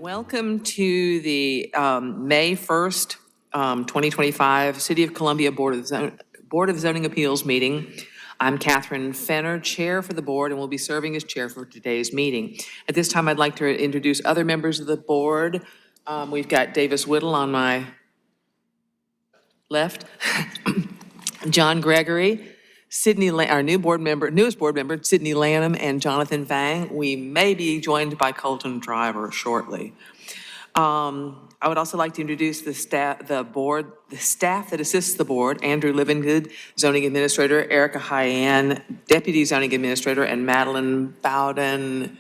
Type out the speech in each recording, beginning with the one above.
Welcome to the May 1st, 2025 City of Columbia Board of Zoning Appeals meeting. I'm Catherine Fenner, Chair for the board, and will be serving as chair for today's meeting. At this time, I'd like to introduce other members of the board. We've got Davis Whittle on my left, John Gregory, our newest board member, Sydney Lanham, and Jonathan Vang. We may be joined by Colton Driver shortly. I would also like to introduce the staff that assists the board: Andrew Livingood, zoning administrator; Erica Hyann, deputy zoning administrator; and Madeline Bowden,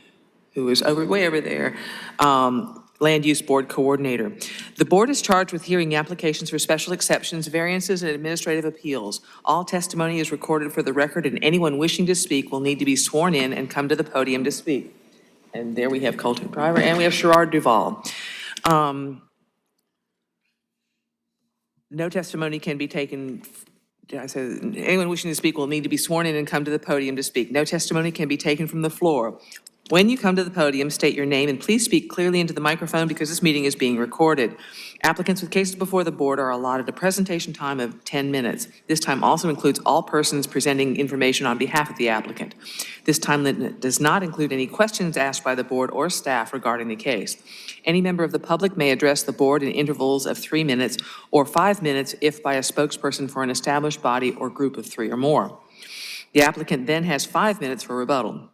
who is way over there, land use board coordinator. The board is charged with hearing applications for special exceptions, variances, and administrative appeals. All testimony is recorded for the record, and anyone wishing to speak will need to be sworn in and come to the podium to speak. And there we have Colton Driver, and we have Sherrod Duval. No testimony can be taken. Anyone wishing to speak will need to be sworn in and come to the podium to speak. No testimony can be taken from the floor. When you come to the podium, state your name and please speak clearly into the microphone because this meeting is being recorded. Applicants with cases before the board are allotted a presentation time of 10 minutes. This time also includes all persons presenting information on behalf of the applicant. This time limit does not include any questions asked by the board or staff regarding the case. Any member of the public may address the board in intervals of 3 minutes or 5 minutes if by a spokesperson for an established body or group of 3 or more. The applicant then has 5 minutes for rebuttal.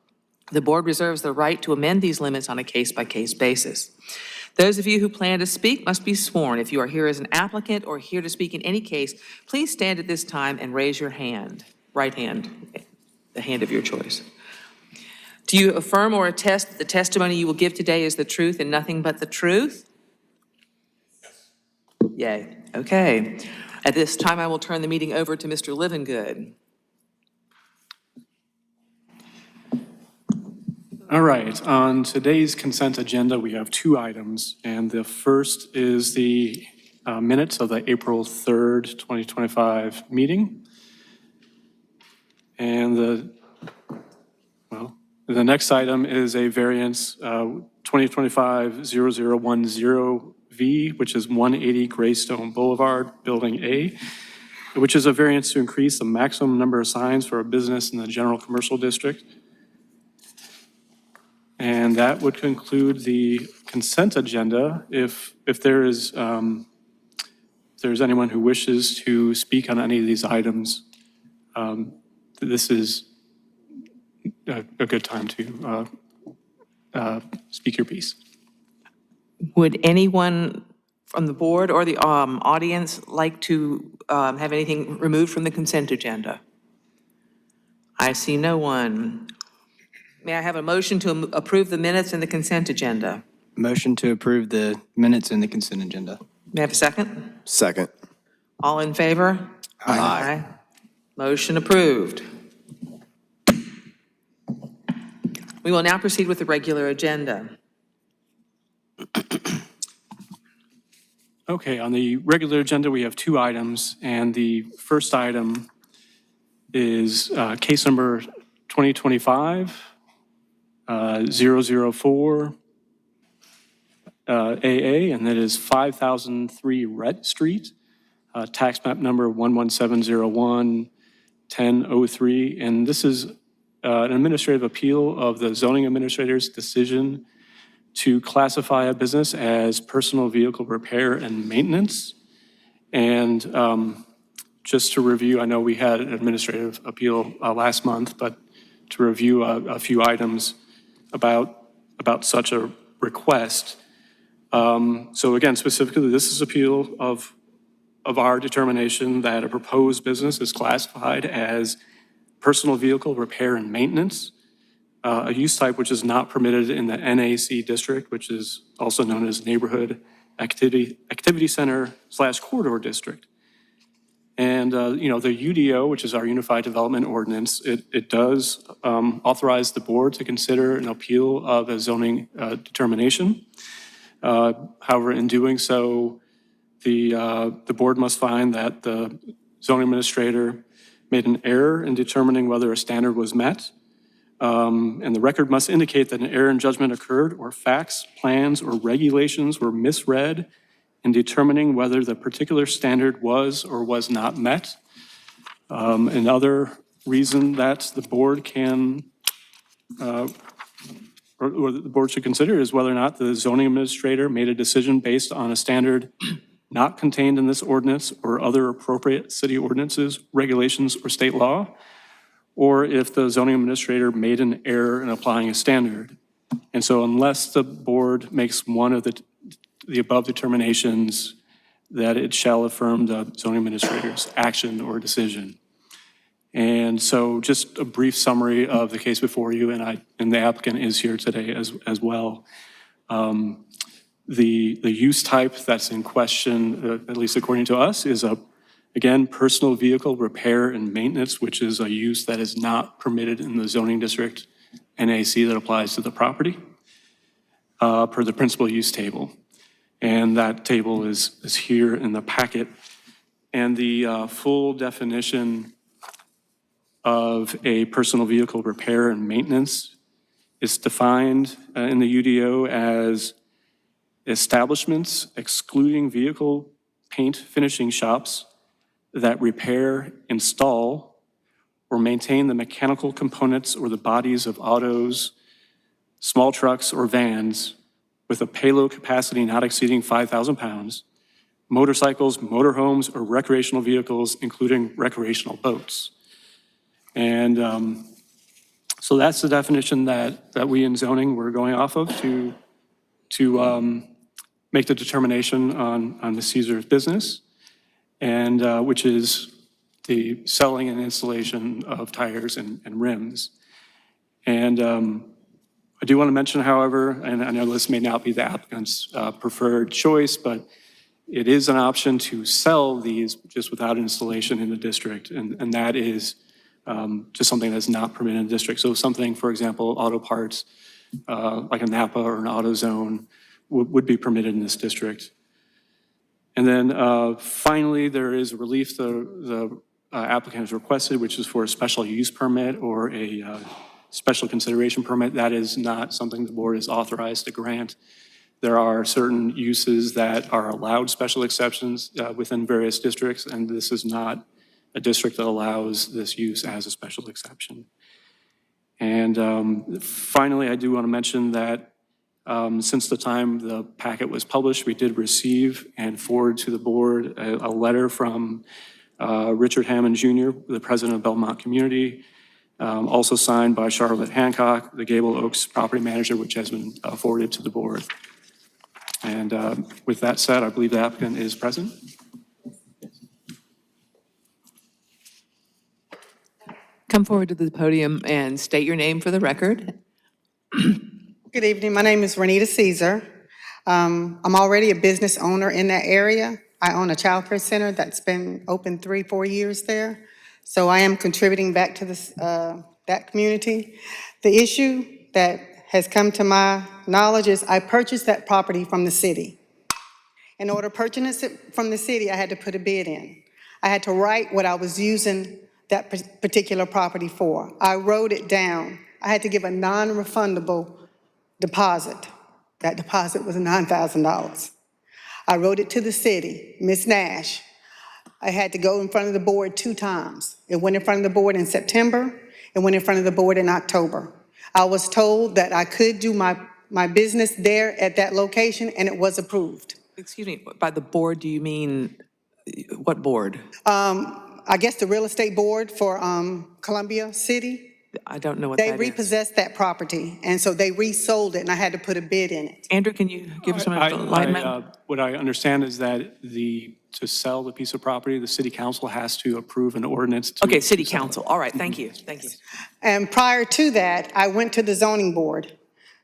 The board reserves the right to amend these limits on a case-by-case basis. Those of you who plan to speak must be sworn. If you are here as an applicant or here to speak in any case, please stand at this time and raise your hand, right hand, the hand of your choice. Do you affirm or attest that the testimony you will give today is the truth and nothing but the truth? Yes. Yay. Okay. At this time, I will turn the meeting over to Mr. Livingood. All right, on today's consent agenda, we have 2 items, and the first is the minutes of the April 3rd, 2025 meeting. And the next item is a variance 2025-0010V, which is 180 Greystone Boulevard, Building A, which is a variance to increase the maximum number of signs for a business in the general commercial district. And that would conclude the consent agenda. If there's anyone who wishes to speak on any of these items, this is a good time to speak your piece. Would anyone from the board or the audience like to have anything removed from the consent agenda? I see no one. May I have a motion to approve the minutes in the consent agenda? Motion to approve the minutes in the consent agenda. May I have a second? Second. All in favor? Aye. Motion approved. We will now proceed with the regular agenda. Okay, on the regular agenda, we have 2 items, and the first item is case number 2025 004 AA, and that is 5003 Rhett Street, tax map number 11701-1003. And this is an administrative appeal of the zoning administrator's decision to classify a business as personal vehicle repair and maintenance. And just to review, I know we had an administrative appeal last month, but to review a few items about such a request. So again, specifically, this is appeal of our determination that a proposed business is classified as personal vehicle repair and maintenance, a use type which is not permitted in the NAC district, which is also known as Neighborhood Activity Center / Corridor District. And, the UDO, which is our Unified Development Ordinance, it does authorize the board to consider an appeal of a zoning determination. However, in doing so, the board must find that the zoning administrator made an error in determining whether a standard was met, And the record must indicate that an error in judgment occurred or facts, plans, or regulations were misread in determining whether the particular standard was or was not met. Another reason that the board can, or the board should consider is whether or not the zoning administrator made a decision based on a standard not contained in this ordinance or other appropriate city ordinances, regulations, or state law, or if the zoning administrator made an error in applying a standard. And so unless the board makes one of the above determinations, that it shall affirm the zoning administrator's action or decision. And so just a brief summary of the case before you, and the applicant is here today as well. The use type that's in question, at least according to us, is again, personal vehicle repair and maintenance, which is a use that is not permitted in the zoning district NAC that applies to the property, per the principal use table. And that table is here in the packet. And the full definition of a personal vehicle repair and maintenance is defined in the UDO as establishments excluding vehicle paint finishing shops that repair, install, or maintain the mechanical components or the bodies of autos, small trucks, or vans with a payload capacity not exceeding 5,000 pounds, motorcycles, motorhomes, or recreational vehicles, including recreational boats. And so that's the definition that we in zoning were going off of to make the determination on the Caesar's business, and which is the selling and installation of tires and rims. And I do want to mention, however, and I know this may not be the applicant's preferred choice, but it is an option to sell these just without installation in the district, and that is just something that's not permitted in the district. So something, for example, auto parts, like a Napa or an AutoZone, would be permitted in this district. And then finally, there is a relief the applicant has requested, which is for a special use permit or a special consideration permit. That is not something the board is authorized to grant. There are certain uses that are allowed special exceptions within various districts, and this is not a district that allows this use as a special exception. And finally, I do want to mention that since the time the packet was published, we did receive and forward to the board a letter from Richard Hammond Jr., the president of Belmont Community, also signed by Charlotte Hancock, the Gable Oaks property manager, which has been forwarded to the board. And with that said, I believe the applicant is present. Come forward to the podium and state your name for the record. Good evening. My name is Renita Caesar. I'm already a business owner in that area. I own a child care center that's been open 3-4 years there. So I am contributing back to this, that community. The issue that has come to my knowledge is I purchased that property from the city. In order to purchase it from the city, I had to put a bid in. I had to write what I was using that particular property for. I wrote it down. I had to give a non-refundable deposit. That deposit was $9,000. I wrote it to the city, Ms. Nash. I had to go in front of the board 2 times. It went in front of the board in September. It went in front of the board in October. I was told that I could do my business there at that location, and it was approved. Excuse me, by the board, do you mean, what board? I guess the real estate board for Columbia City. I don't know what They that is. repossessed that property, and so they resold it, and I had to put a bid in it. Andrew, can you give us some enlightenment? What I understand is that to sell the piece of property, the city council has to approve an ordinance. Okay, city council. All right, thank you, thank you. And prior to that, I went to the zoning board,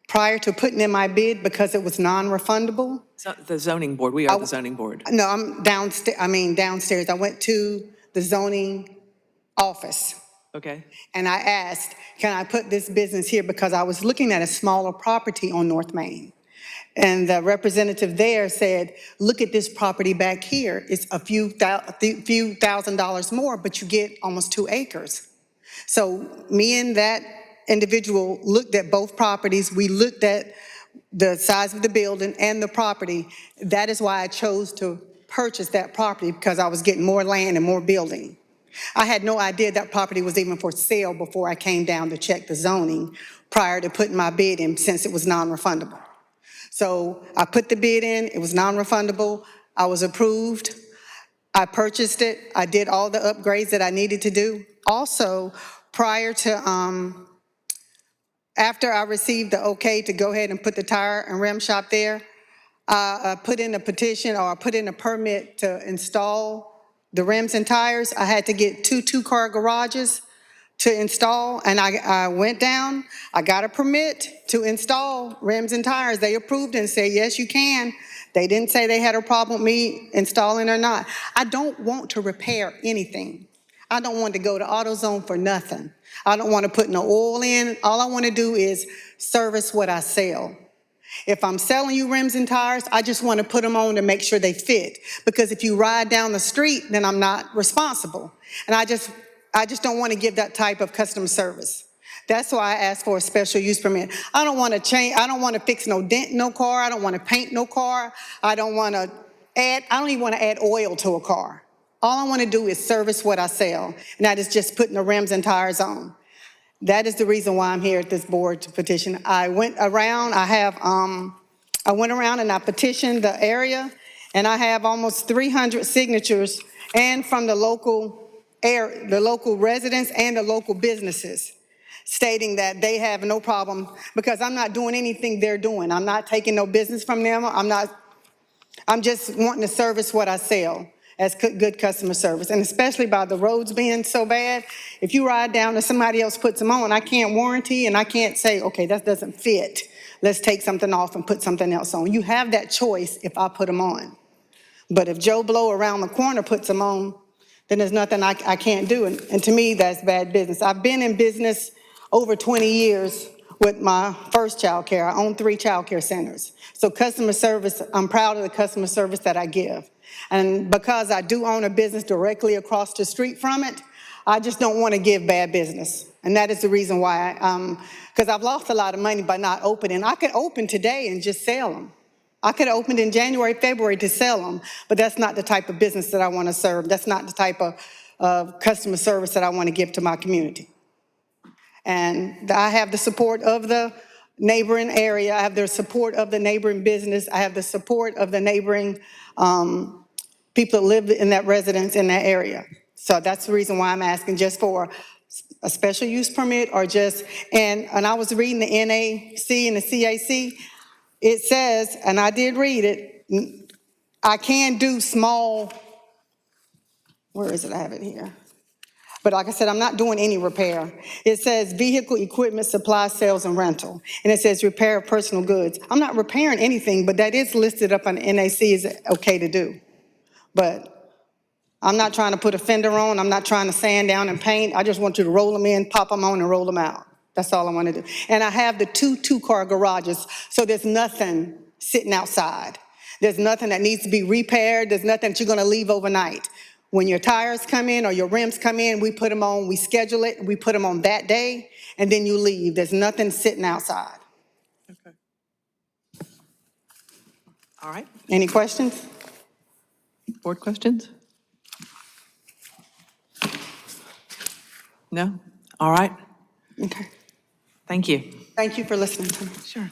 prior to putting in my bid because it was non-refundable. So the zoning board, we are the zoning board. No, I'm downstairs. I went to the zoning office. Okay, And I asked, can I put this business here? Because I was looking at a smaller property on North Main. And the representative there said, look at this property back here. It's a few $1,000s more, but you get almost 2 acres. So me and that individual looked at both properties. We looked at the size of the building and the property. That is why I chose to purchase that property, because I was getting more land and more building. I had no idea that property was even for sale before I came down to check the zoning prior to putting my bid in, since it was non-refundable. So I put the bid in, it was non-refundable, I was approved, I purchased it, I did all the upgrades that I needed to do. Also, prior to, after I received the okay to go ahead and put the tire and rim shop there, I put in a petition, or I put in a permit to install the rims and tires. I had to get two-car garages to install, and I went down, I got a permit to install rims and tires. They approved and said, yes, you can. They didn't say they had a problem with me installing or not. I don't want to repair anything. I don't want to go to AutoZone for nothing. I don't want to put no oil in. All I want to do is service what I sell. If I'm selling you rims and tires, I just want to put them on to make sure they fit. Because if you ride down the street, then I'm not responsible. And I just don't want to give that type of customer service. That's why I asked for a special use permit. I don't want to change, I don't want to fix no dent in no car. I don't want to paint no car. I don't even want to add oil to a car. All I want to do is service what I sell. And that is just putting the rims and tires on. That is the reason why I'm here at this board to petition. I went around, I went around and I petitioned the area, and I have almost 300 signatures, and from the local residents and the local businesses, stating that they have no problem, because I'm not doing anything they're doing. I'm not taking no business from them. I'm just wanting to service what I sell as good customer service. And especially by the roads being so bad, if you ride down and somebody else puts them on, I can't warranty and I can't say, okay, that doesn't fit. Let's take something off and put something else on. You have that choice if I put them on. But if Joe Blow around the corner puts them on, then there's nothing I can't do. And to me, that's bad business. I've been in business over 20 years with my first child care. I own 3 child care centers. So customer service, I'm proud of the customer service that I give. And because I do own a business directly across the street from it, I just don't want to give bad business. And that is the reason why, because I've lost a lot of money by not opening. I could open today and just sell them. I could have opened in January, February to sell them, but that's not the type of business that I want to serve. That's not the type of customer service that I want to give to my community. And I have the support of the neighboring area. I have the support of the neighboring business. I have the support of the neighboring people that live in that residence in that area. So that's the reason why I'm asking just for a special use permit, or just, and I was reading the NAC and the CAC. It says, and I did read it, I can do small, where is it? I have it here. But like I said, I'm not doing any repair. It says vehicle, equipment, supply, sales, and rental. And it says repair of personal goods. I'm not repairing anything, but that is listed up on NAC is okay to do. But I'm not trying to put a fender on. I'm not trying to sand down and paint. I just want you to roll them in, pop them on, and roll them out. That's all I want to do. And I have the two-car garages, so there's nothing sitting outside. There's nothing that needs to be repaired. There's nothing that you're going to leave overnight. When your tires come in or your rims come in, we put them on, we schedule it, we put them on that day, and then you leave. There's nothing sitting outside. Okay. All right. Any questions? Board questions? No? All right. Okay. Thank you. Thank you for listening to me. Sure.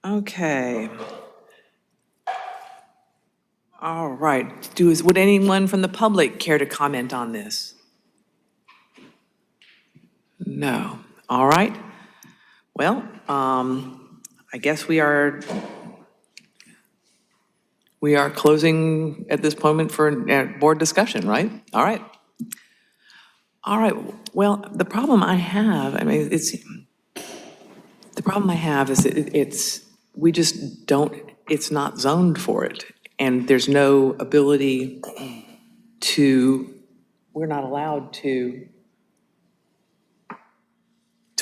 Okay. All right. Would anyone from the public care to comment on this? No. All right. Well, I guess we are closing at this moment for board discussion, right? All right. All right. Well, the problem I have, the problem I have is we just don't, it's not zoned for it. And there's no ability we're not allowed to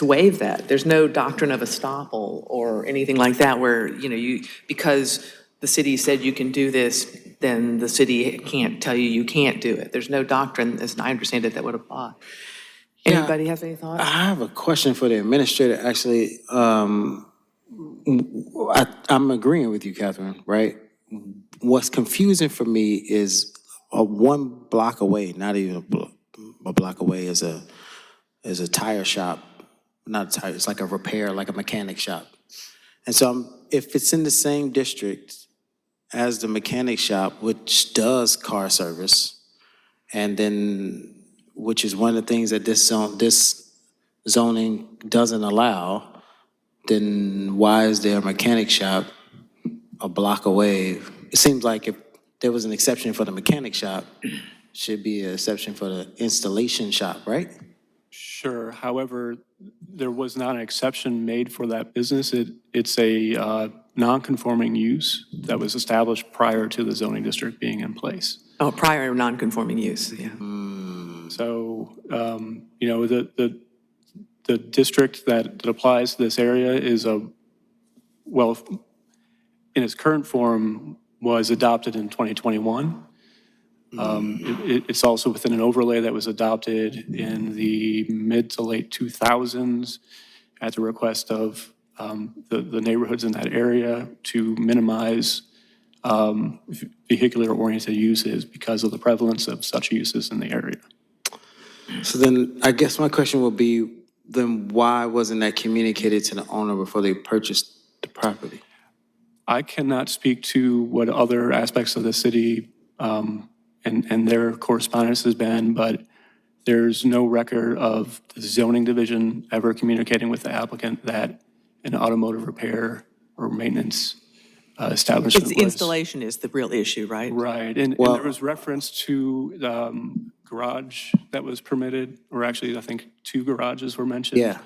waive that. There's no doctrine of estoppel or anything like that where, because the city said you can do this, then the city can't tell you can't do it. There's no doctrine, as I understand it, that would apply. Anybody have any thoughts? I have a question for the administrator, actually. I'm agreeing with you, Catherine, right? What's confusing for me is one block away, not even a block away, is a tire shop. Not a tire, it's like a repair, like a mechanic shop. And so if it's in the same district as the mechanic shop, which does car service, and then, which is one of the things that this zoning doesn't allow, then why is there a mechanic shop a block away? It seems like if there was an exception for the mechanic shop, should be an exception for the installation shop, right? Sure. However, there was not an exception made for that business. It's a non-conforming use that was established prior to the zoning district being in place. Oh, prior non-conforming use, yeah. So, you know, the district that applies to this area is well, in its current form, was adopted in 2021. It's also within an overlay that was adopted in the mid to late 2000s at the request of the neighborhoods in that area to minimize vehicular-oriented uses because of the prevalence of such uses in the area. So then, I guess my question would be, then why wasn't that communicated to the owner before they purchased the property? I cannot speak to what other aspects of the city and their correspondence has been, but there's no record of the zoning division ever communicating with the applicant that an automotive repair or maintenance establishment It's was. installation is the real issue, right? Right, and there was reference to garage that was permitted, or actually, I think 2 garages were mentioned. Yeah.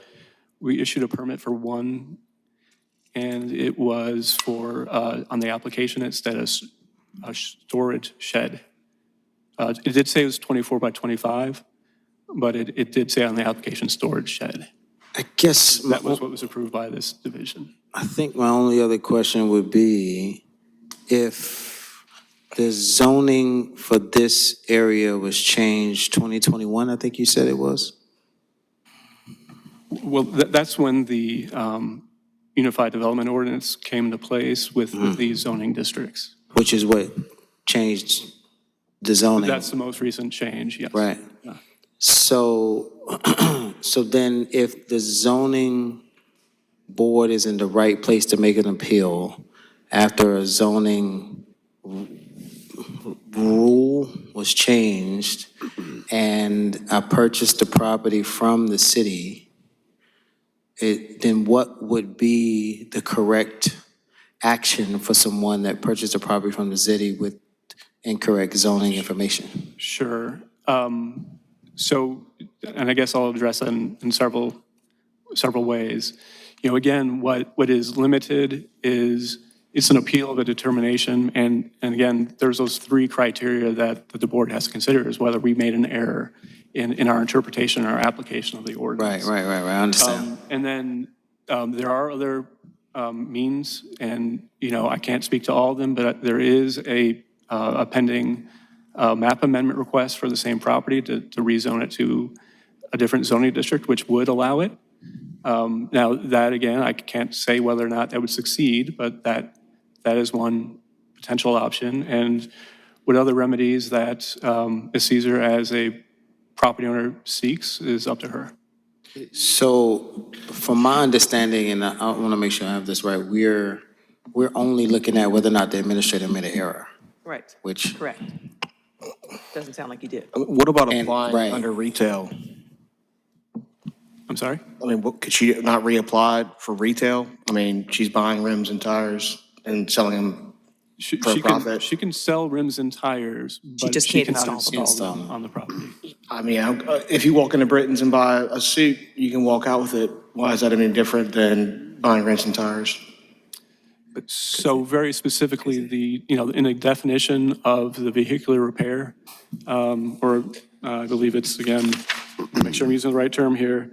We issued a permit for 1, and it was for, on the application, it said a storage shed. It did say it was 24 by 25, but it did say on the application storage shed. I guess That was what was approved by this division. I think my only other question would be if the zoning for this area was changed 2021, I think you said it was? Well, that's when the Unified Development Ordinance came into place with these zoning districts. Which is what changed the zoning? That's the most recent change, yes. Right. Yeah. So, so then if the zoning board is in the right place to make an appeal after a zoning rule was changed and I purchased the property from the city, then what would be the correct action for someone that purchased a property from the city with incorrect zoning information? Sure. So, and I guess I'll address that in several ways. You know, again, what is limited is it's an appeal of a determination, and again, there's those 3 criteria that the board has to consider is whether we made an error in our interpretation or our application of the ordinance. Right, I understand. And then there are other means, and, you know, I can't speak to all of them, but there is a pending map amendment request for the same property to rezone it to a different zoning district, which would allow it. Now, that, again, I can't say whether or not that would succeed, but that is one potential option. And what other remedies that Ms. Caesar, as a property owner, seeks is up to her. So, from my understanding, and I want to make sure I have this right, we're only looking at whether or not the administrator made an error, Correct, which, correct. Doesn't sound like you did. What about And- applying right. under retail? I'm sorry? I mean, could she not reapply for retail? I mean, she's buying rims and tires and selling them She for a can- profit. She can sell rims and tires, but just she can't cannot install install them. them on the property. I mean, if you walk into Britain's and buy a suit, you can walk out with it. Why is that any different than buying rims and tires? So very specifically, you know, in the definition of the vehicular repair, or I believe it's, again, make sure I'm using the right term here,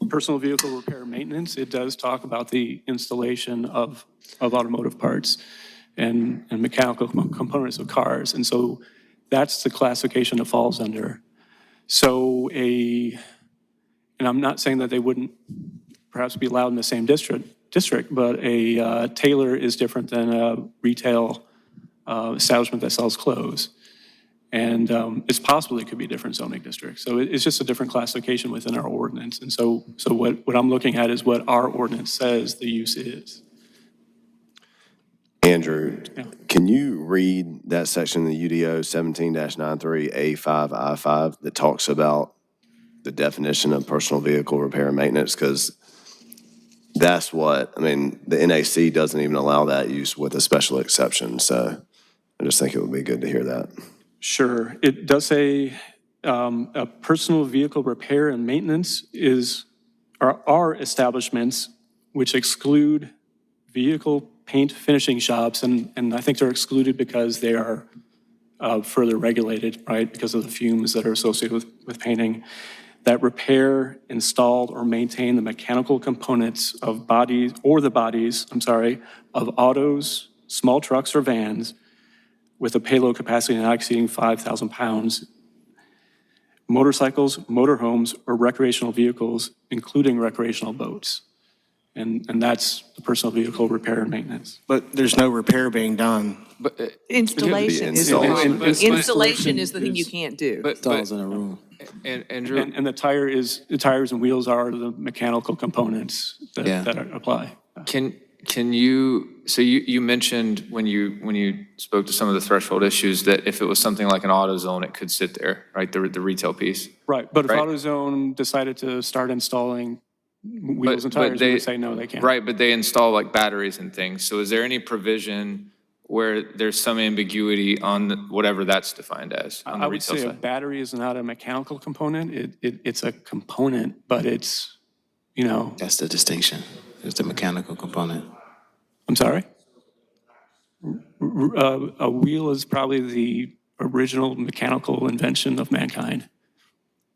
personal vehicle repair maintenance, it does talk about the installation of automotive parts and mechanical components of cars. And so that's the classification it falls under. So and I'm not saying that they wouldn't perhaps be allowed in the same district, but a tailor is different than a retail establishment that sells clothes. And it's possible it could be different zoning districts. So it's just a different classification within our ordinance. And so what I'm looking at is what our ordinance says the use is. Andrew, can you read that section of the UDO 17-93A5I5 that talks about the definition of personal vehicle repair and maintenance? Because that's what, I mean, the NAC doesn't even allow that use with a special exception. So I just think it would be good to hear that. Sure. It does say a personal vehicle repair and maintenance are establishments which exclude vehicle paint finishing shops, and I think they're excluded because they are further regulated, right, because of the fumes that are associated with painting, that repair, install, or maintain the mechanical components of bodies, of autos, small trucks or vans with a payload capacity not exceeding 5,000 pounds, motorcycles, motorhomes, or recreational vehicles, including recreational boats. And that's the personal vehicle repair and maintenance. But there's no repair being done. Installation is, installed. installation is the thing you can't do. Stalls in a room. And Andrew, And the tires and wheels are the mechanical components Yeah. that apply. can you, so you mentioned when you spoke to some of the threshold issues that if it was something like an AutoZone, it could sit there, right, the retail piece? Right, but if Right. AutoZone decided to start installing wheels and tires, we would say no, they can't. Right, but they install like batteries and things. So is there any provision where there's some ambiguity on whatever that's defined as on I the would retail say a side? battery is not a mechanical component. It's a component, but it's, That's the distinction. It's the mechanical component. I'm sorry? A wheel is probably the original mechanical invention of mankind.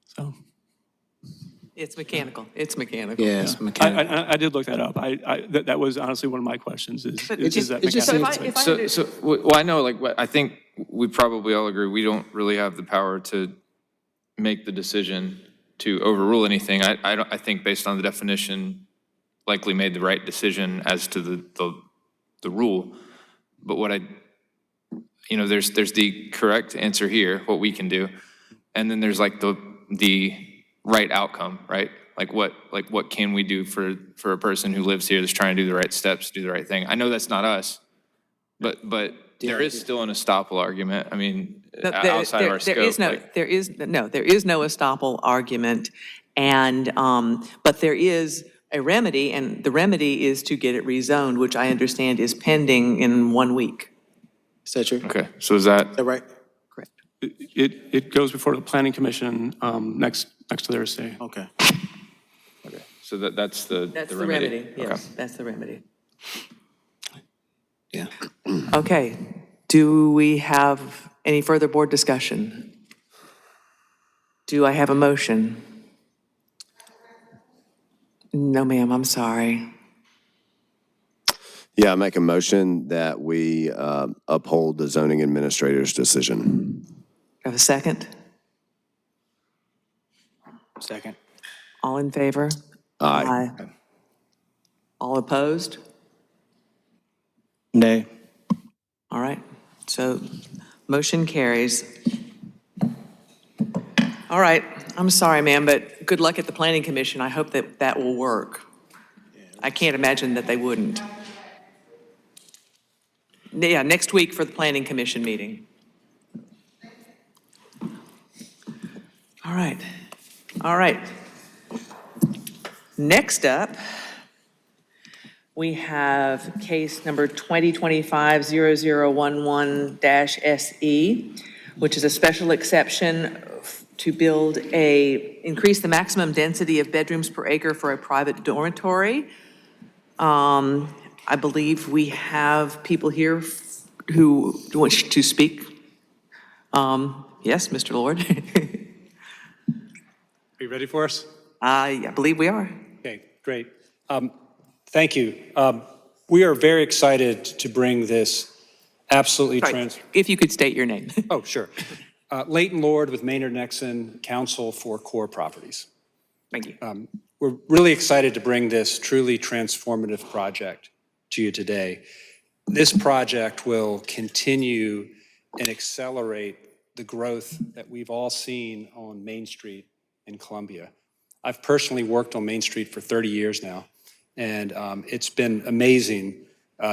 So, It's mechanical. It's mechanical. Yeah, it's mechanical. I did look that up. That was honestly one of my questions is that it's just mechanical? seems- Well, I know, like, I think we probably all agree, we don't really have the power to make the decision to overrule anything. I think based on the definition, likely made the right decision as to the rule. But there's the correct answer here, what we can do. And then there's like the right outcome, right? Like what can we do for a person who lives here that's trying to do the right steps, do the right thing? I know that's not us, but there is still an estoppel argument. I mean, outside of our scope. There is no estoppel argument, and, but there is a remedy, and the remedy is to get it rezoned, which I understand is pending in 1 week. Is that true? Is Okay, so is that, that right? Correct. It goes before the planning commission next Thursday. Okay. so that's the That's the remedy? remedy, yes, that's the remedy. Yeah. Okay, do we have any further board discussion? Do I have a motion? No, ma'am, I'm sorry. Yeah, I make a motion that we uphold the zoning administrator's decision. Have a second? Second. All in favor? Aye. All opposed? Nay. All right, so motion carries. All right, I'm sorry, ma'am, but good luck at the planning commission. I hope that that will work. I can't imagine that they wouldn't. Yeah, next week for the planning commission meeting. All right, all right. Next up, we have case number 2025-0011-SE, which is a special exception to increase the maximum density of bedrooms per acre for a private dormitory. I believe we have people here who wish to speak. Yes, Mr. Lord? Are you ready for us? I believe we are. Okay, great. Thank you. We are very excited to bring this absolutely Sorry, if you could state your name. Oh, sure. Leighton Lord with Maynard Nexon, counsel for Core Properties. Thank you. We're really excited to bring this truly transformative project to you today. This project will continue and accelerate the growth that we've all seen on Main Street in Columbia. I've personally worked on Main Street for 30 years now, and it's been amazing.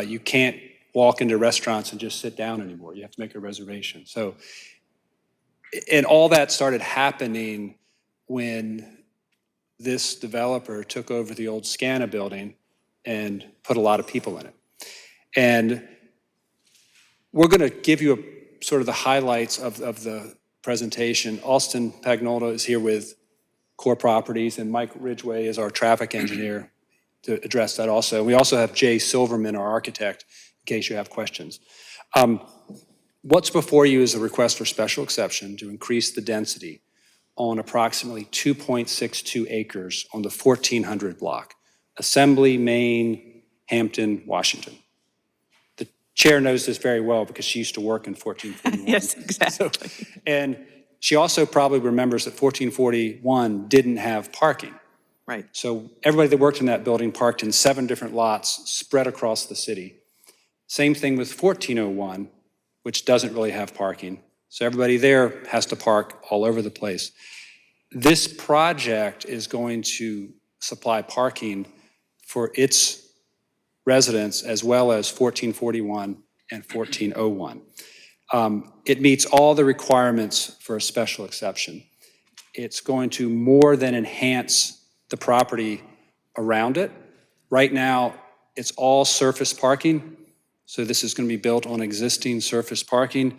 You can't walk into restaurants and just sit down anymore. You have to make a reservation. So, and all that started happening when this developer took over the old SCANA building and put a lot of people in it. And we're going to give you sort of the highlights of the presentation. Austin Pagnotta is here with Core Properties, and Mike Ridgway is our traffic engineer to address that also. We also have Jay Silverman, our architect, in case you have questions. What's before you is a request for special exception to increase the density on approximately 2.62 acres on the 1400 block, Assembly, Maine, Hampton, Washington. The chair knows this very well because she used to work in 1441. Yes, exactly. And she also probably remembers that 1441 didn't have parking. Right. So everybody that worked in that building parked in 7 different lots spread across the city. Same thing with 1401, which doesn't really have parking. So everybody there has to park all over the place. This project is going to supply parking for its residents as well as 1441 and 1401. It meets all the requirements for a special exception. It's going to more than enhance the property around it. Right now, it's all surface parking. So this is going to be built on existing surface parking.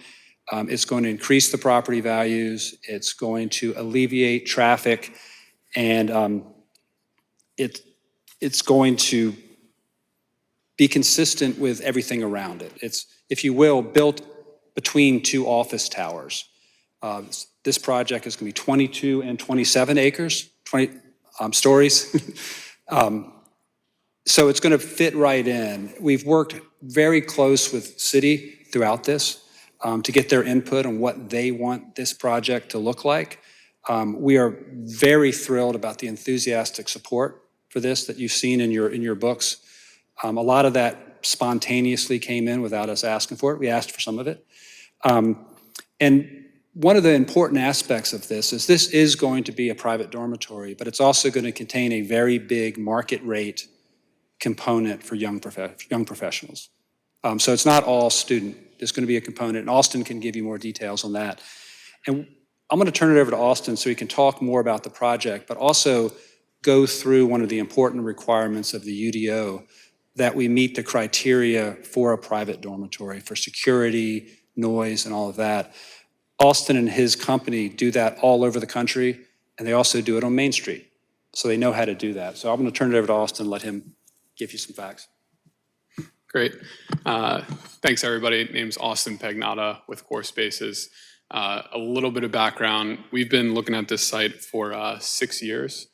It's going to increase the property values. It's going to alleviate traffic, and it's going to be consistent with everything around it. It's, if you will, built between 2 office towers. This project is going to be 22 and 27 acres, 20 stories. So it's going to fit right in. We've worked very close with city throughout this to get their input on what they want this project to look like. We are very thrilled about the enthusiastic support for this that you've seen in your books. A lot of that spontaneously came in without us asking for it. We asked for some of it. And one of the important aspects of this is going to be a private dormitory, but it's also going to contain a very big market rate component for young professionals. So it's not all student. There's going to be a component, and Austin can give you more details on that. And I'm going to turn it over to Austin so he can talk more about the project, but also go through one of the important requirements of the UDO, that we meet the criteria for a private dormitory for security, noise, and all of that. Austin and his company do that all over the country, and they also do it on Main Street. So they know how to do that. So I'm going to turn it over to Austin and let him give you some facts. Great. Thanks, everybody. Name's Austin Pagnotta with Core Spaces. A little bit of background. We've been looking at this site for 6 years,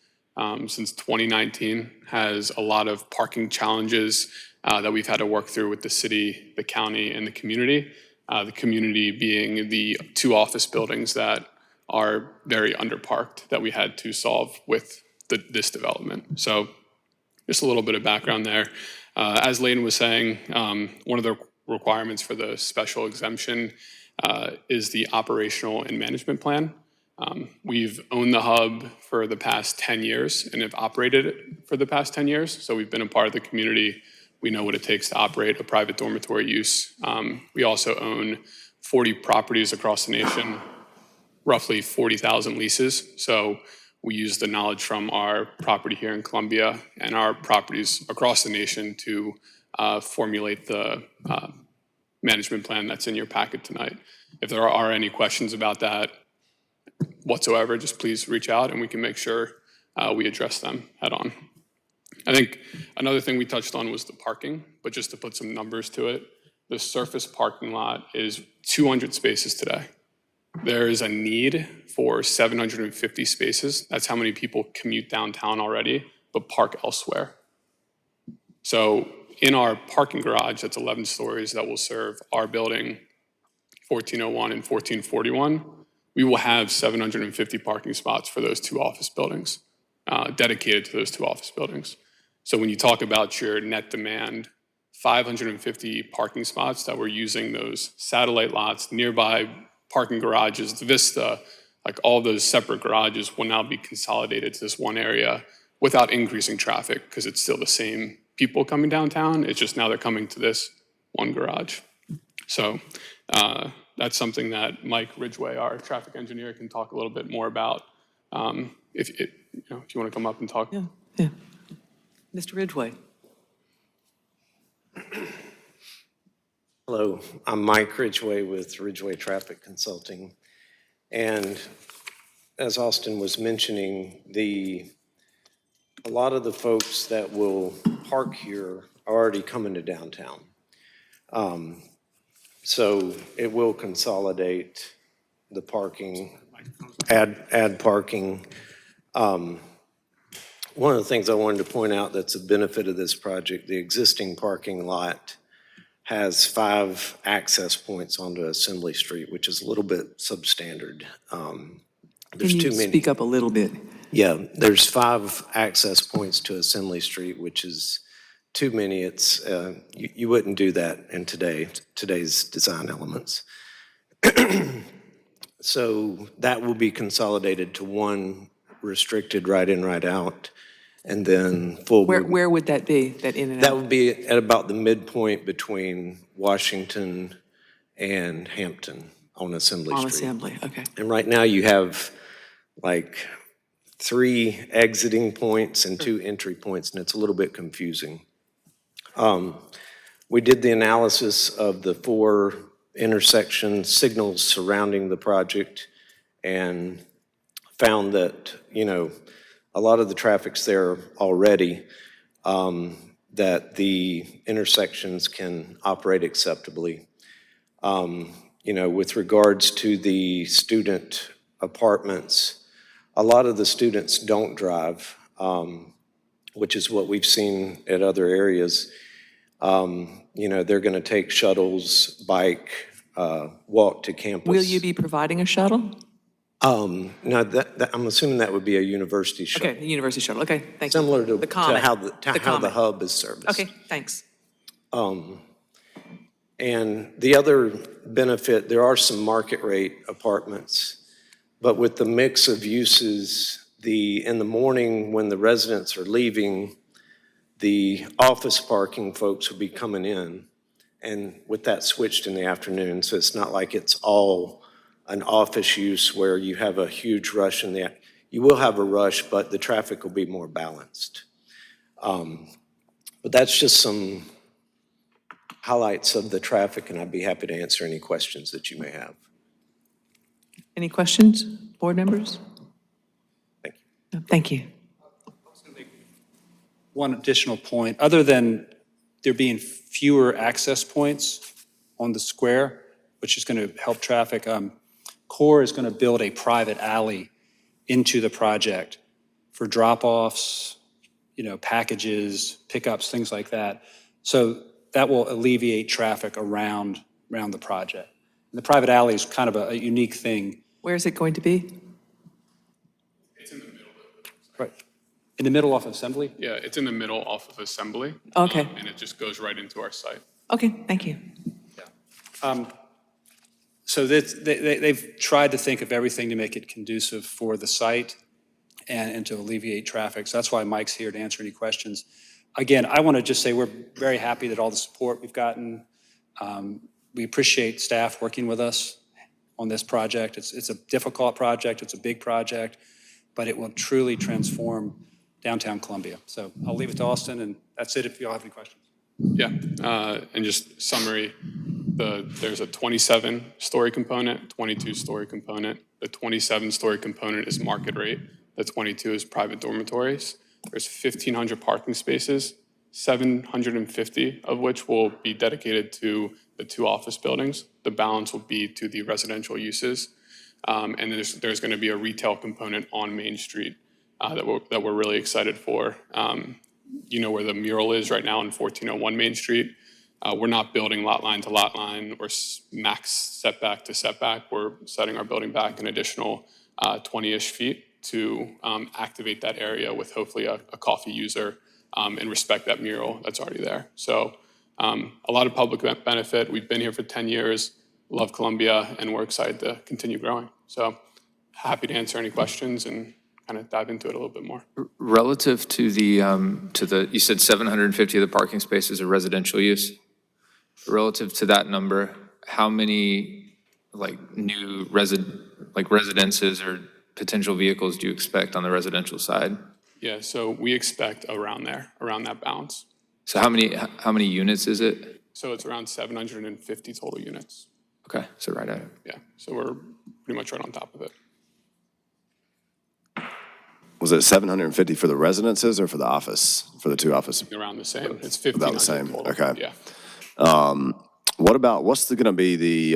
since 2019. Has a lot of parking challenges that we've had to work through with the city, the county, and the community. The community being the 2 office buildings that are very underparked that we had to solve with this development. So just a little bit of background there. As Leighton was saying, one of the requirements for the special exemption is the operational and management plan. We've owned the hub for the past 10 years and have operated it for the past 10 years. So we've been a part of the community. We know what it takes to operate a private dormitory use. We also own 40 properties across the nation, roughly 40,000 leases. So we use the knowledge from our property here in Columbia and our properties across the nation to formulate the management plan that's in your packet tonight. If there are any questions about that whatsoever, just please reach out and we can make sure we address them head on. I think another thing we touched on was the parking, but just to put some numbers to it, the surface parking lot is 200 spaces today. There is a need for 750 spaces. That's how many people commute downtown already, but park elsewhere. So in our parking garage, that's 11 stories that will serve our building, 1401 and 1441, we will have 750 parking spots for those 2 office buildings, dedicated to those 2 office buildings. So when you talk about your net demand, 550 parking spots that we're using those satellite lots, nearby parking garages, the Vista, like all those separate garages will now be consolidated to this one area without increasing traffic because it's still the same people coming downtown. It's just now they're coming to this one garage. So that's something that Mike Ridgway, our traffic engineer, can talk a little bit more about. If you want to come up and talk. Yeah. Mr. Ridgway. Hello, I'm Mike Ridgway with Ridgway Traffic Consulting. And as Austin was mentioning, a lot of the folks that will park here are already coming to downtown. So it will consolidate the parking, add parking. One of the things I wanted to point out that's a benefit of this project, the existing parking lot has 5 access points onto Assembly Street, which is a little bit substandard. There's Can too you many. speak up a little bit? Yeah, there's 5 access points to Assembly Street, which is too many. It's, you wouldn't do that in today's design elements. So that will be consolidated to one restricted right in, right out, and then full. Where would that be, that in and That out? would be at about the midpoint between Washington and Hampton on Assembly On Street. Assembly, okay. And right now you have like 3 exiting points and 2 entry points, and it's a little bit confusing. We did the analysis of the 4 intersection signals surrounding the project and found that, a lot of the traffic's there already, that the intersections can operate acceptably. With regards to the student apartments, a lot of the students don't drive, which is what we've seen at other areas. They're going to take shuttles, bike, walk to campus. Will you be providing a shuttle? No, I'm assuming that would be a university shuttle. Okay, the university shuttle, okay, thank you. Similar to The Comet. how the Comet. hub is serviced. Okay, thanks. And the other benefit, there are some market rate apartments, but with the mix of uses, in the morning when the residents are leaving, the office parking folks will be coming in, and with that switched in the afternoon, so it's not like it's all an office use where you have a huge rush you will have a rush, but the traffic will be more balanced. But that's just some highlights of the traffic, and I'd be happy to answer any questions that you may have. Any questions, board members? Thank you. No, thank you. One additional point, other than there being fewer access points on the square, which is going to help traffic, CORE is going to build a private alley into the project for drop-offs, packages, pickups, things like that. So that will alleviate traffic around the project. And the private alley is kind of a unique thing. Where is it going to be? It's in the middle. Right. In the middle off of Assembly? Yeah, it's in the middle off of Assembly. Okay. And it just goes right into our site. Okay, thank you. So they've tried to think of everything to make it conducive for the site and to alleviate traffic. So that's why Mike's here to answer any questions. Again, I want to just say we're very happy that all the support we've gotten. We appreciate staff working with us on this project. It's a difficult project, it's a big project, but it will truly transform downtown Columbia. So I'll leave it to Austin, and that's it if you all have any questions. Yeah, and just summary, there's a 27-story component, 22-story component. The 27-story component is market rate. The 22 is private dormitories. There's 1,500 parking spaces, 750 of which will be dedicated to the 2 office buildings. The balance will be to the residential uses. And there's going to be a retail component on Main Street that we're really excited for. Where the mural is right now on 1401 Main Street. We're not building lot line to lot line or max setback to setback. We're setting our building back an additional 20-ish feet to activate that area with hopefully a coffee user and respect that mural that's already there. So a lot of public benefit. We've been here for 10 years, love Columbia, and we're excited to continue growing. So happy to answer any questions and kind of dive into it a little bit more. Relative to the, you said 750 of the parking spaces are residential use. Relative to that number, how many new residences or potential vehicles do you expect on the residential side? Yeah, so we expect around there, around that balance. So how many units is it? So it's around 750 total units. Okay, so right at it. Yeah, so we're pretty much right on top of it. Was it 750 for the residences or for the office, for the two offices? Around the same. It's About 1,500 the same, total. okay. Yeah. What's going to be the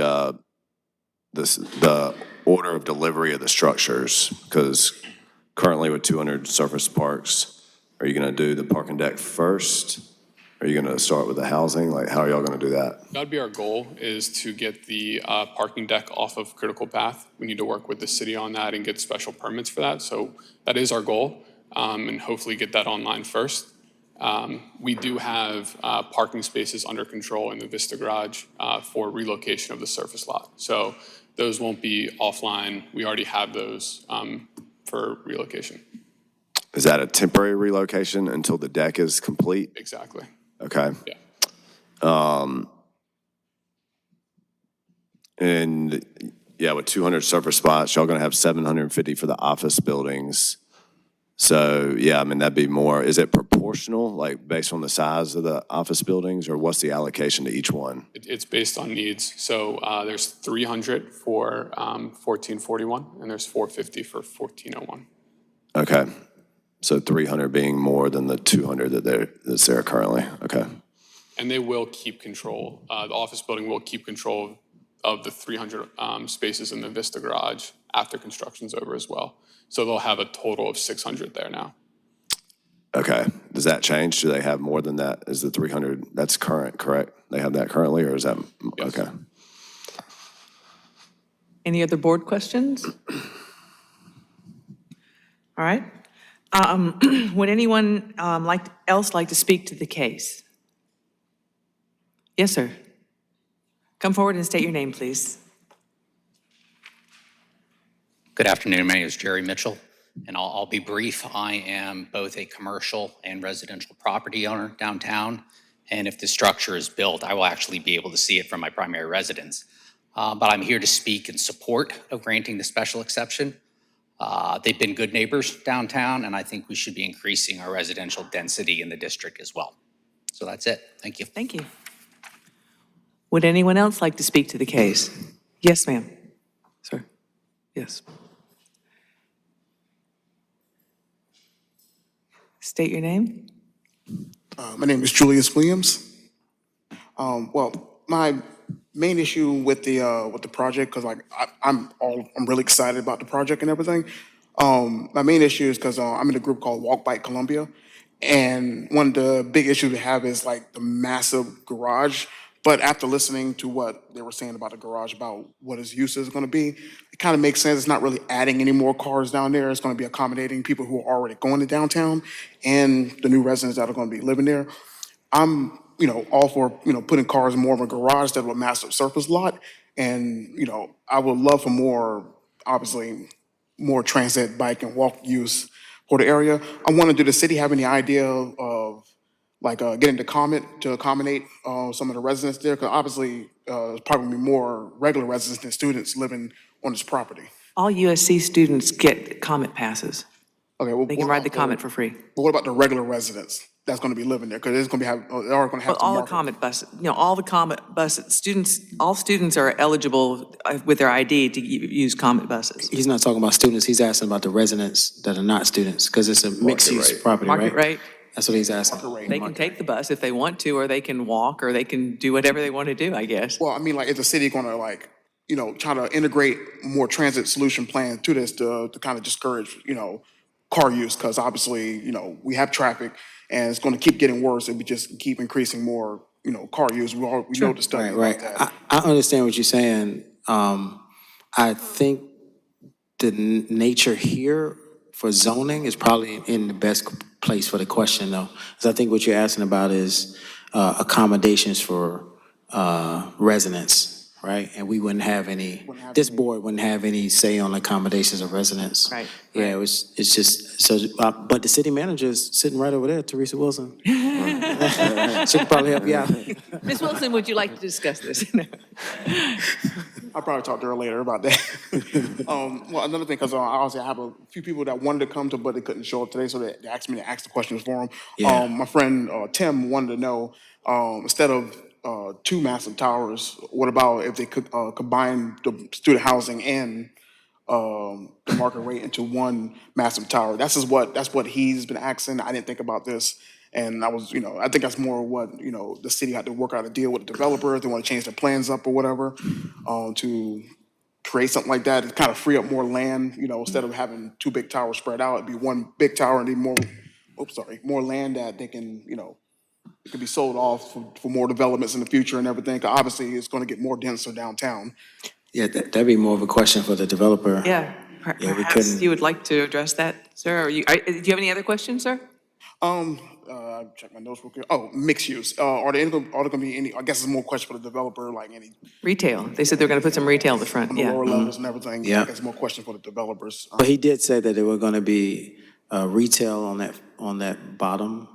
order of delivery of the structures? Because currently with 200 surface parks, are you going to do the parking deck first? Are you going to start with the housing? Like, how are y'all going to do that? That'd be our goal, is to get the parking deck off of critical path. We need to work with the city on that and get special permits for that. So that is our goal, and hopefully get that online first. We do have parking spaces under control in the Vista Garage for relocation of the surface lot. So those won't be offline. We already have those for relocation. Is that a temporary relocation until the deck is complete? Exactly. Okay. Yeah. And yeah, with 200 surface spots, y'all going to have 750 for the office buildings. So, yeah, I mean, that'd be more, is it proportional, like based on the size of the office buildings, or what's the allocation to each one? It's based on needs. So there's 300 for 1441, and there's 450 for 1401. Okay. So 300 being more than the 200 that's there currently. Okay. And they will keep control, the office building will keep control of the 300 spaces in the Vista Garage after construction's over as well. So they'll have a total of 600 there now. Okay. Does that change? Do they have more than that? Is the 300, that's current, correct? They have that currently, or is that, Yes. okay. Any other board questions? All right. Would anyone else like to speak to the case? Yes, sir. Come forward and state your name, please. Good afternoon. My name is Jerry Mitchell, and I'll be brief. I am both a commercial and residential property owner downtown, and if the structure is built, I will actually be able to see it from my primary residence. But I'm here to speak in support of granting the special exception. They've been good neighbors downtown, and I think we should be increasing our residential density in the district as well. So that's it. Thank you. Thank you. Would anyone else like to speak to the case? Yes, ma'am. Sir. Yes. State your name. My name is Julius Williams. Well, my main issue with the project, because I'm really excited about the project and everything. My main issue is because I'm in a group called Walk Bike Columbia, and one of the big issues we have is like the massive garage. But after listening to what they were saying about the garage, about what its use is going to be, it kind of makes sense. It's not really adding any more cars down there. It's going to be accommodating people who are already going to downtown and the new residents that are going to be living there. I'm, all for, putting cars in more of a garage instead of a massive surface lot. And, I would love for more, obviously, more transit, bike, and walk use for the area. I wonder, do the city have any idea of getting the comment to accommodate some of the residents there? Because obviously, there's probably more regular residents than students living on this property. All USC students get Comet passes. Okay, well, They can ride the Comet for free. But what about the regular residents that's going to be living there? Because it's going to be they are going to have But to all the market. Comet buses, all the Comet buses, all students are eligible with their ID to use Comet buses. He's not talking about students, he's asking about the residents that are not students, because it's a mixed-use rate. property, right? Market rate, That's what he's asking. they can take the bus if they want to, or they can walk, or they can do whatever they want to do, I guess. Well, I mean, is the city going to try to integrate more transit solution plan to this to kind of discourage, car use? Because obviously, we have traffic and it's going to keep getting worse if we just keep increasing more you know, car use. We know the study Right, about right. that. I understand what you're saying. I think the nature here for zoning is probably in the best place for the question, though. Because I think what you're asking about is accommodations for residents, right? And we wouldn't have any, this board wouldn't have any say on accommodations of residents. Right, Yeah, it's just, so, but the city manager is sitting right over there, Teresa Wilson. She could probably help you out. Ms. Wilson, would you like to discuss this? I'll probably talk to her later about that. Well, another thing, because obviously I have a few people that wanted to come to, but they couldn't show up today, so they asked me to ask the questions for them. Yeah. My friend Tim wanted to know, instead of 2 massive towers, what about if they could combine the student housing and the market rate into one massive tower? That's what he's been asking. I didn't think about this. And I was, you know, I think that's more what, you know, the city had to work out a deal with the developer. If they want to change their plans up or whatever, to create something like that, to kind of free up more land, you know, instead of having 2 big towers spread out, it'd be one big tower and need more land that they can, you know, it could be sold off for more developments in the future and everything. 'Cause obviously, it's going to get more denser downtown. Yeah, that'd be more of a question for the developer. Yeah, Yeah, we perhaps couldn't- you would like to address that, sir? Do you have any other questions, sir? I'll check my notes real quick. Oh, mixed use. Are there going to be any, I guess it's more question for the developer, like any Retail. They said they're going to put some retail at the front, on the yeah. lower levels and everything? Yeah. I guess more question for the developers. But he did say that there were going to be retail on that bottom,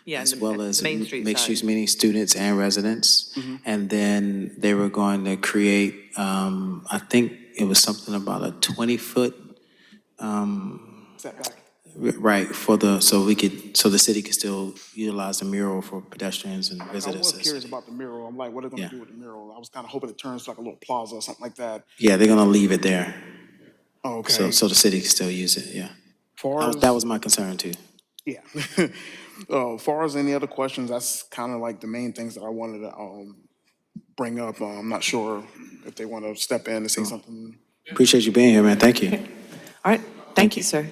Yeah, as the- well the as Main Street mixed side. use, meaning students and residents. And then they were going to create, I think it was something about a 20-foot, Setback. right, so the city could still utilize the mural for pedestrians and I visitors. was curious about the mural. I'm like, what are they going Yeah. to do with the mural? I was kind of hoping it turns to like a little plaza or something like that. Yeah, they're going to leave it there, Oh, okay. so the city can still use it, yeah. Far as- That was my concern, too. Yeah. Far as any other questions, that's kind of like the main things that I wanted to bring up. I'm not sure if they want to step in and say something. Appreciate you being here, man, thank you. All right, thank you, sir.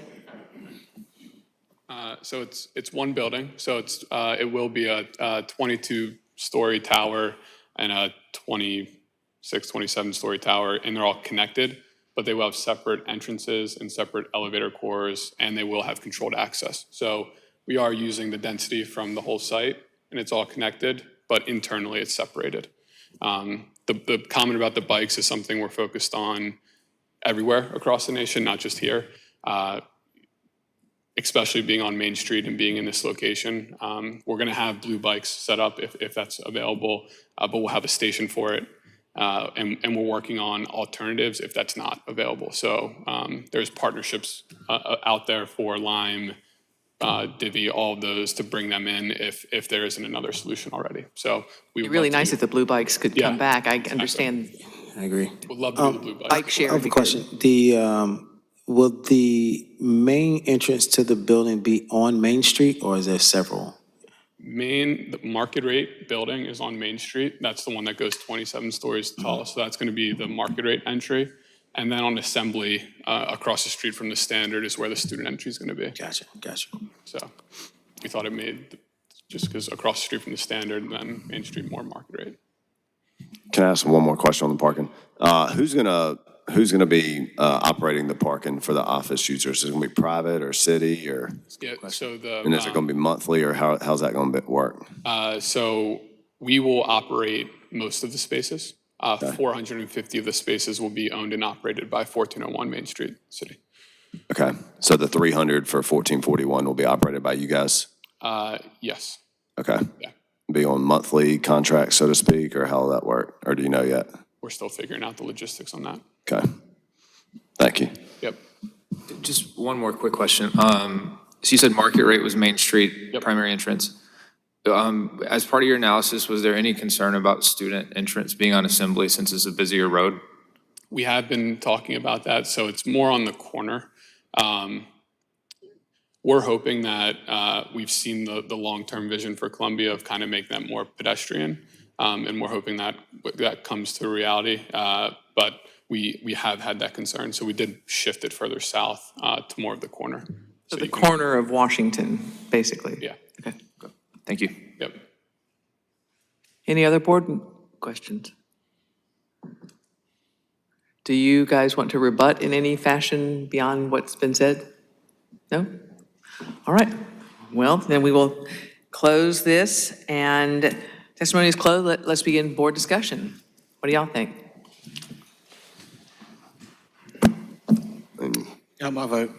So it's one building, so it will be a 22-story tower and a 26, 27-story tower, and they're all connected, but they will have separate entrances and separate elevator cores, and they will have controlled access. So we are using the density from the whole site, and it's all connected, but internally it's separated. The comment about the bikes is something we're focused on everywhere across the nation, not just here. Especially being on Main Street and being in this location. We're gonna have blue bikes set up if that's available, but we'll have a station for it. And we're working on alternatives if that's not available. So there's partnerships out there for Lime, Divvy, all of those to bring them in if there isn't another solution already. So we would Really love to nice do- if the blue bikes could come Yeah, back. I understand I agree. Would love to do the blue bike. bike I share. have a question. Will the main entrance to the building be on Main Street, or is there several? The market rate building is on Main Street. That's the one that goes 27 stories tall. So that's going to be the market rate entry. And then on Assembly, across the street from the Standard is where the student entry is going to be. Gotcha. So we thought it made, just because across the street from the Standard and then Main Street more market rate. Can I ask one more question on the parking? Who's gonna be operating the parking for the office users? Is it gonna be private or city or, Yeah, so and is it gonna be monthly or how's that gonna work? So we will operate most of the spaces. 450 of the spaces will be owned and operated by 1401 Main Street City. Okay, so the 300 for 1441 will be operated by you guys? Yes. Okay. Yeah. Be on monthly contracts, so to speak, or how will that work? Or do you know yet? We're still figuring out the logistics on that. Okay. Thank you. Yep. Just one more quick question. So you said market rate was Main Street, Yep. primary entrance. As part of your analysis, was there any concern about student entrance being on Assembly since it's a busier road? We have been talking about that, so it's more on the corner. We're hoping that we've seen the long-term vision for Columbia of kind of making that more pedestrian, and we're hoping that that comes to reality. But we have had that concern, so we did shift it further south to more of the corner. So the you can- corner of Washington, basically. Yeah, Okay, good. Thank you. yep. Any other board questions? Do you guys want to rebut in any fashion beyond what's been said? No? All right. Well, then we will close this, and testimony is closed. Let's begin board discussion. What do y'all think? Got my vote.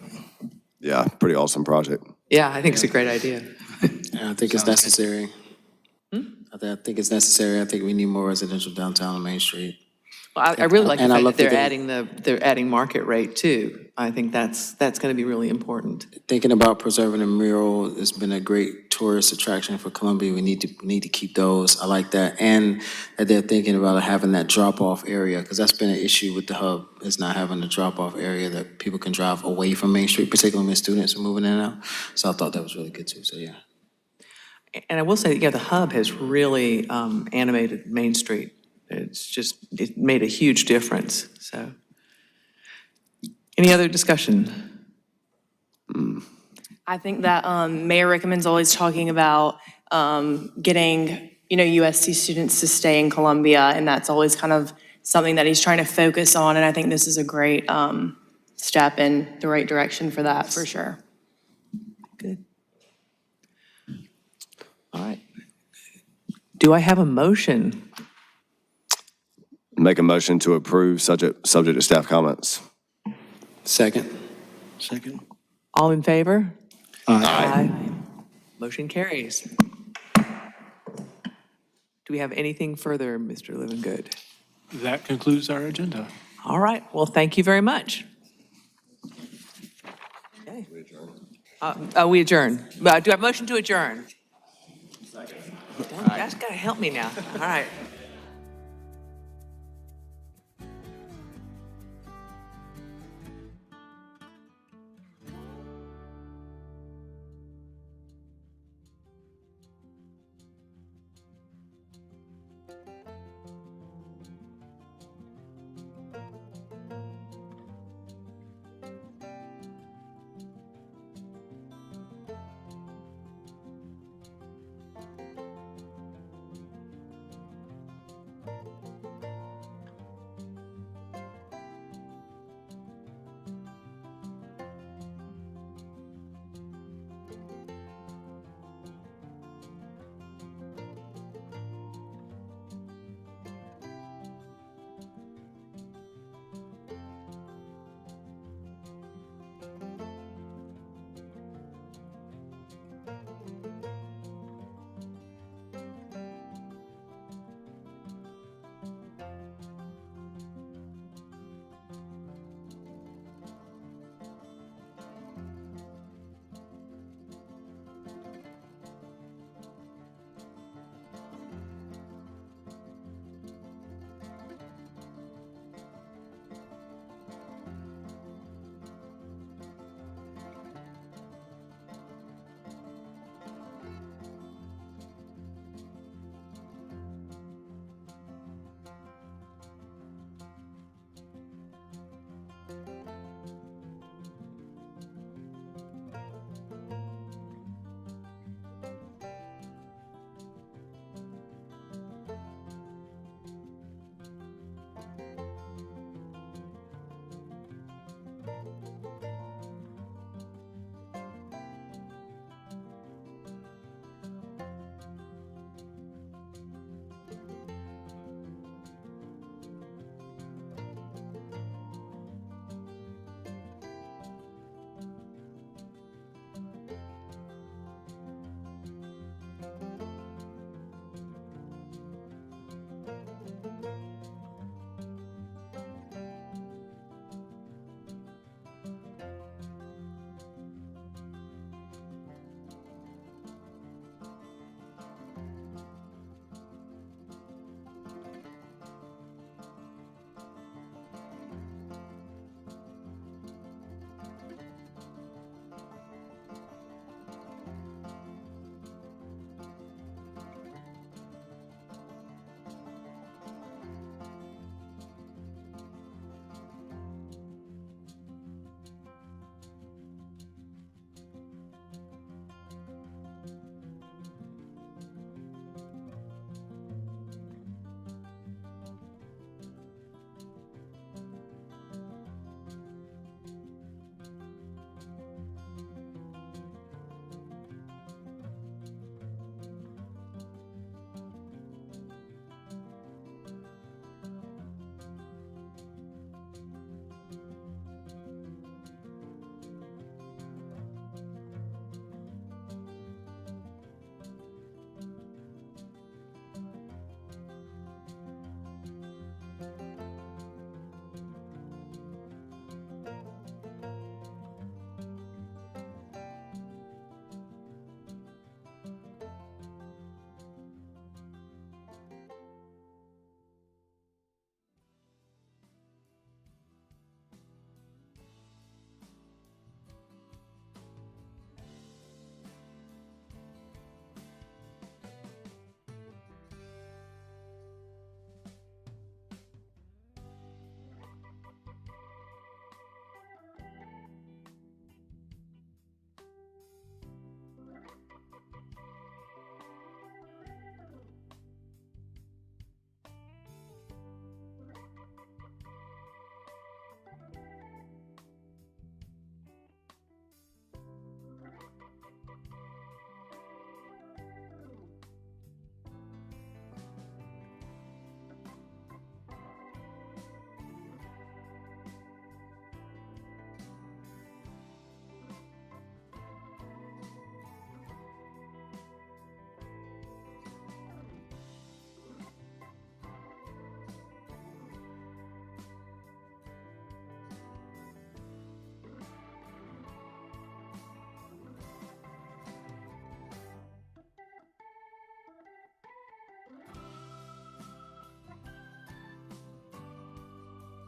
Yeah, pretty awesome project. Yeah, I think it's a great idea. And I think it's necessary. I think it's necessary. I think we need more residential downtown on Main Street. Well, I really like the And I fact love that that they're adding market rate too. I think that's going to be really important. Thinking about preserving the mural, it's been a great tourist attraction for Columbia. We need to keep those. I like that. And that they're thinking about having that drop-off area, because that's been an issue with the hub, is not having a drop-off area that people can drive away from Main Street, particularly when students are moving in and out. So I thought that was really good too, so yeah. And I will say, yeah, the hub has really animated Main Street. It made a huge difference, so. Any other discussion? I think that Mayor Rickman's always talking about getting, USC students to stay in Columbia, and that's always kind of something that he's trying to focus on, and I think this is a great step in the right direction for that, for sure. Good. All right. Do I have a motion? Make a motion to approve, subject to staff comments. Second. All in favor? Aye. Motion carries. Do we have anything further, Mr. Livingood? That concludes our agenda. All right, well, thank you very much. Okay. We adjourn. Do I have a motion to adjourn? Second. You guys gotta help me now. All right.